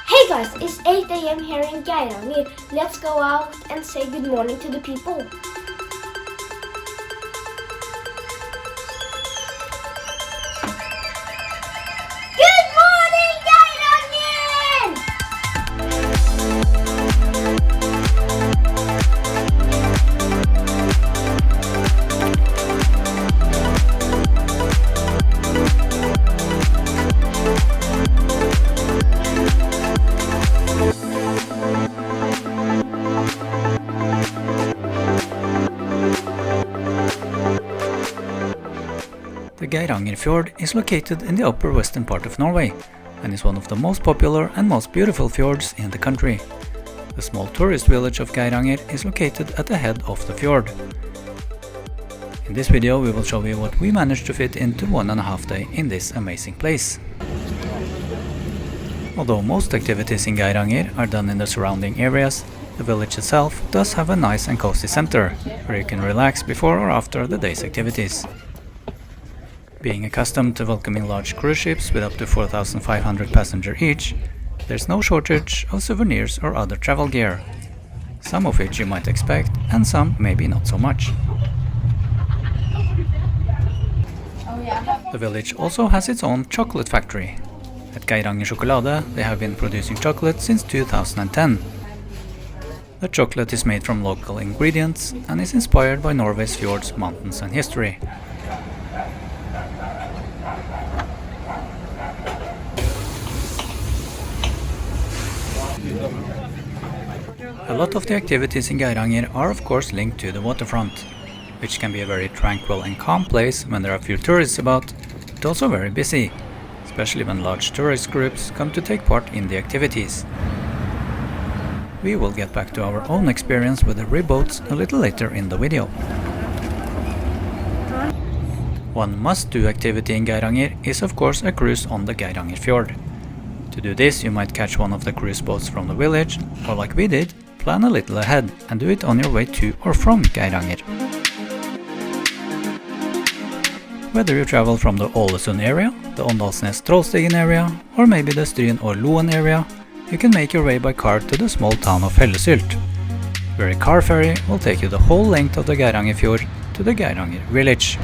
Hey guys, it's 8 a.m. here in Geiranger. Let's go out and say good morning to the people. Good morning, Geiranger! The Geirangerfjord is located in the upper western part of Norway and is one of the most popular and most beautiful fjords in the country. The small tourist village of Geiranger is located at the head of the fjord. In this video we will show you what we managed to fit into 1.5 days in this amazing place. Although most activities in Geiranger are done in the surrounding areas, the village itself does have a nice and cozy center, where you can relax before or after the day's activities. Being accustomed to welcoming large cruise ships with up to 4,500 passengers each, there's no shortage of souvenirs or other travel gear, some of which you might expect and some maybe not so much. The village also has its own chocolate factory. At Geiranger Sjokolade they have been producing chocolate since 2010. The chocolate is made from local ingredients and is inspired by Norway's fjords, mountains and history. A lot of the activities in Geiranger are of course linked to the waterfront, which can be a very tranquil and calm place when there are few tourists about, but also very busy, especially when large tourist groups come to take part in the activities. We will get back to our own experience with the ribboats a little later in the video. One must-do activity in Geiranger is of course a cruise on the Geirangerfjord. To do this you might catch one of the cruise boats from the village, or like we did, plan a little ahead and do it on your way to or from Geiranger. Whether you travel from the Ålesund area, the Åndalsnes-Trollstigen area, or maybe the Stryn or Loen area, you can make your way by car to the small town of Hellesylt, where a car ferry will take you the whole length of the Geirangerfjord to the Geiranger village.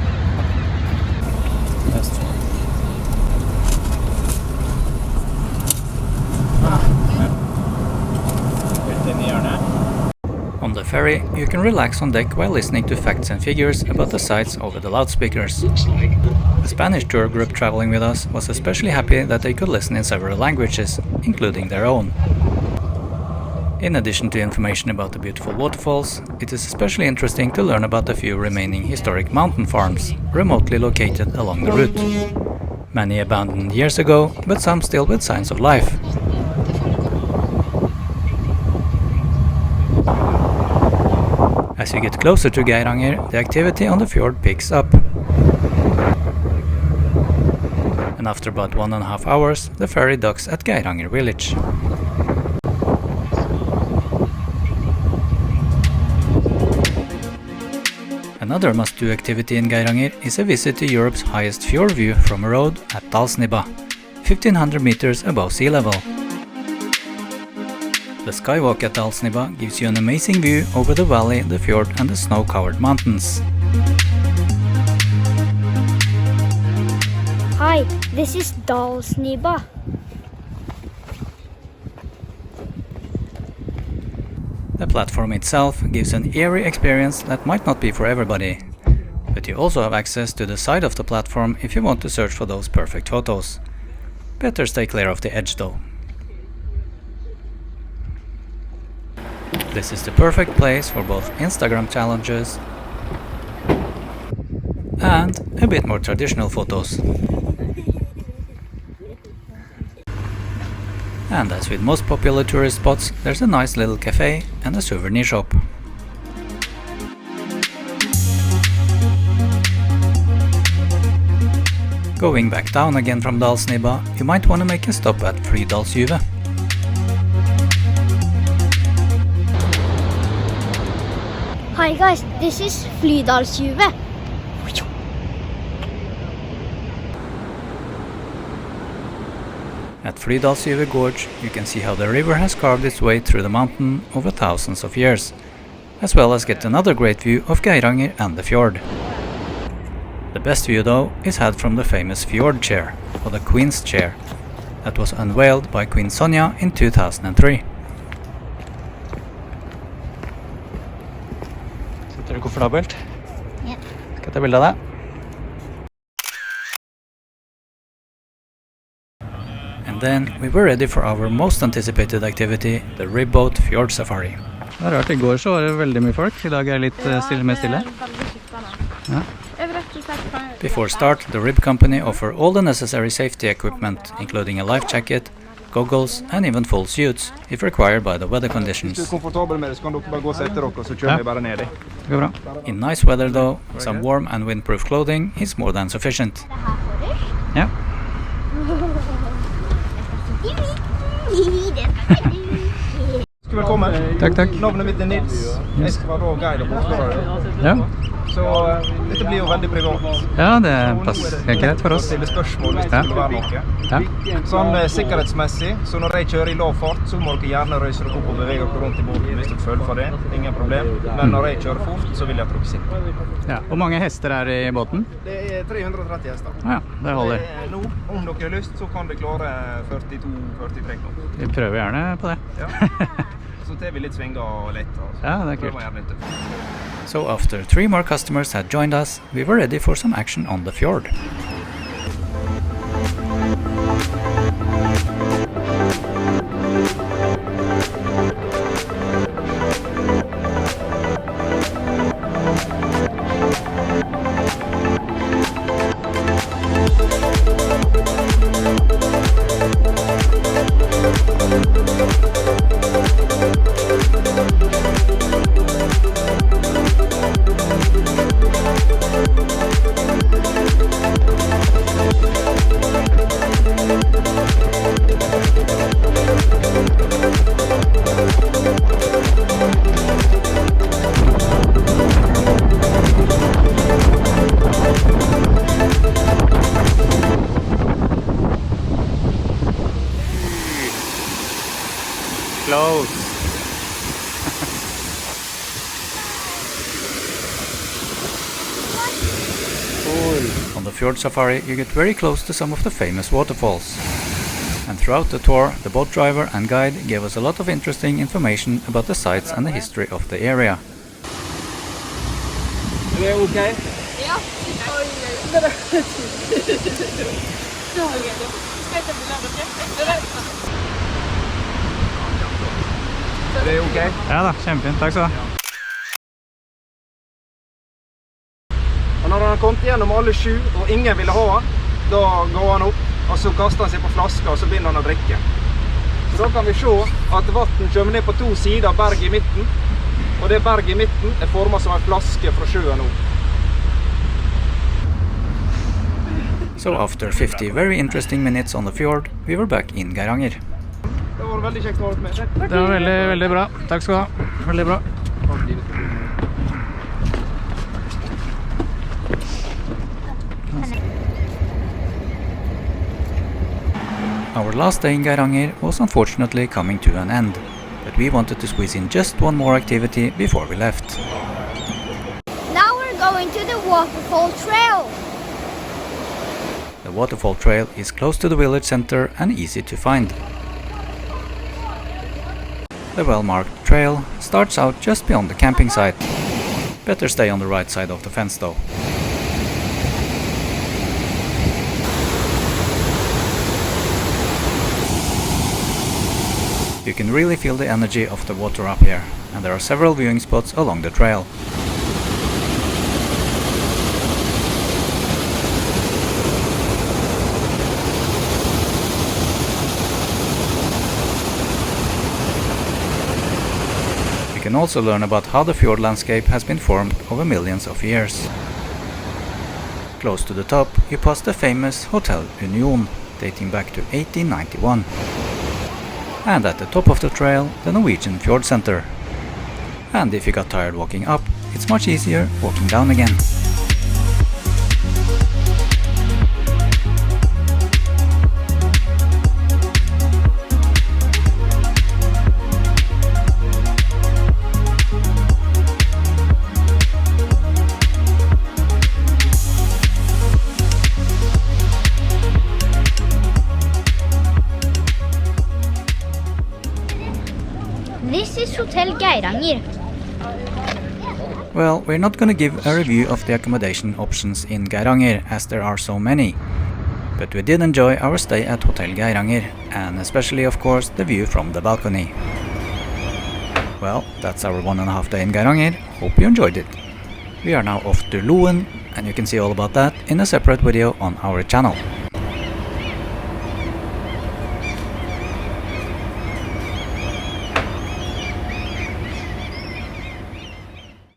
On the ferry, you can relax on deck while listening to facts and figures about the sites over the loudspeakers. The Spanish tour group traveling with us was especially happy that they could listen in several languages, including their own. In addition to information about the beautiful waterfalls, it is especially interesting to learn about the few remaining historic mountain farms, remotely located along the route. Many abandoned years ago, but some still with signs of life. As you get closer to Geiranger, the activity on the fjord picks up. And after about 1.5 hours, the ferry docks at Geiranger village. Another must-do activity in Geiranger is a visit to Europe's highest fjord view from a road at Dalsnibba, 1,500 meters above sea level. The skywalk at Dalsnibba gives you an amazing view over the valley, the fjord and the snow-covered mountains. Hi, this is Dalsnibba. The platform itself gives an eerie experience that might not be for everybody, but you also have access to the side of the platform if you want to search for those perfect photos. Better stay clear of the edge though. This is the perfect place for both Instagram challenges and a bit more traditional photos. And as with most popular tourist spots, there's a nice little cafe and a souvenir shop. Going back down again from Dalsnibba, you might want to make a stop at Flydalsjuvet. Hi guys, this is Flydalsjuvet. At Flydalsjuvet Gorge, you can see how the river has carved its way through the mountain over thousands of years, as well as get another great view of Geiranger and the fjord. The best view though is had from the famous Fjord chair, or the Queen's chair, that was unveiled by Queen Sonja in 2003. Sitter du komfortabelt? Ja. Skal jeg ta bilde av deg? And then we were ready for our most anticipated activity, the ribboat fjord safari. Det rart, I går så var det veldig mye folk. I dag er det litt mer stille. Ja. Before start, the rib company offer all the necessary safety equipment, including a life jacket, goggles and even full suits, if required by the weather conditions. Hvis du komfortabel med det, så kan dere bare gå og sette dere, så kjører vi bare ned i. Det går bra. In nice weather though, some warm and windproof clothing is more than sufficient. Ja. Velkommen. Takk. Navnet mitt er Nils. Jeg skal være guide på Fjord. Ja. Så dette blir jo veldig privat. Ja, det passer helt greit for oss. Stille spørsmål hvis det skulle være noe. Ja. Sånn sikkerhetsmessig, så når jeg kjører i lav fart, så må dere gjerne røyse dere opp og bevege dere rundt i båten hvis dere føler for det. Ingen problem. Men når jeg kjører fort, så vil jeg at dere sitter. Ja. Hvor mange hester er i båten? Det er 330 hester. Ja, det holder. Nå, om dere har lyst, så kan dere klare 42-43 knop. Vi prøver gjerne på det. Ja. Så tar vi litt svinger og lett. Ja, det er kult. So after 3 more customers had joined us, we were ready for some action on the fjord. Close. Cool. On the fjord safari, you get very close to some of the famous waterfalls. And throughout the tour, the boat driver and guide gave us a lot of interesting information about the sites and the history of the area. Er det ok? Ja. Er det ok? Ja da, kjempefint. Takk skal du ha. Og når han har kommet gjennom alle 7, og ingen ville ha han, da går han opp, og så kaster han seg på flaska, og så begynner han å drikke. Så da kan vi se at vatten kommer ned på 2 sider av berget i midten, og det berget i midten er formet som en flaske fra sjøen nå. So after 50 very interesting minutes on the fjord, we were back in Geiranger. Det var veldig kjekt å ha med. Det var veldig, veldig bra. Takk skal du ha. Veldig bra. Our last day in Geiranger was unfortunately coming to an end, but we wanted to squeeze in just one more activity before we left. Now we're going to the Waterfall Trail. The Waterfall Trail is close to the village center and easy to find. The well-marked trail starts out just beyond the camping site. Better stay on the right side of the fence though. You can really feel the energy of the water up here, and there are several viewing spots along the trail. You can also learn about how the fjord landscape has been formed over millions of years. Close to the top, you pass the famous Hotel Union, dating back to 1891. And at the top of the trail, the Norwegian Fjord Center. And if you got tired walking up, it's much easier walking down again. is Hotel Geiranger. Well, we're not gonna give a review of the accommodation options in Geiranger as there are so many. But we did enjoy our stay at Hotel Geiranger, and especially of course the view from the balcony. Well, that's our 1.5 day in Geiranger. Hope you enjoyed it. We are now off to Loen, and you can see all about that in a separate video on our channel.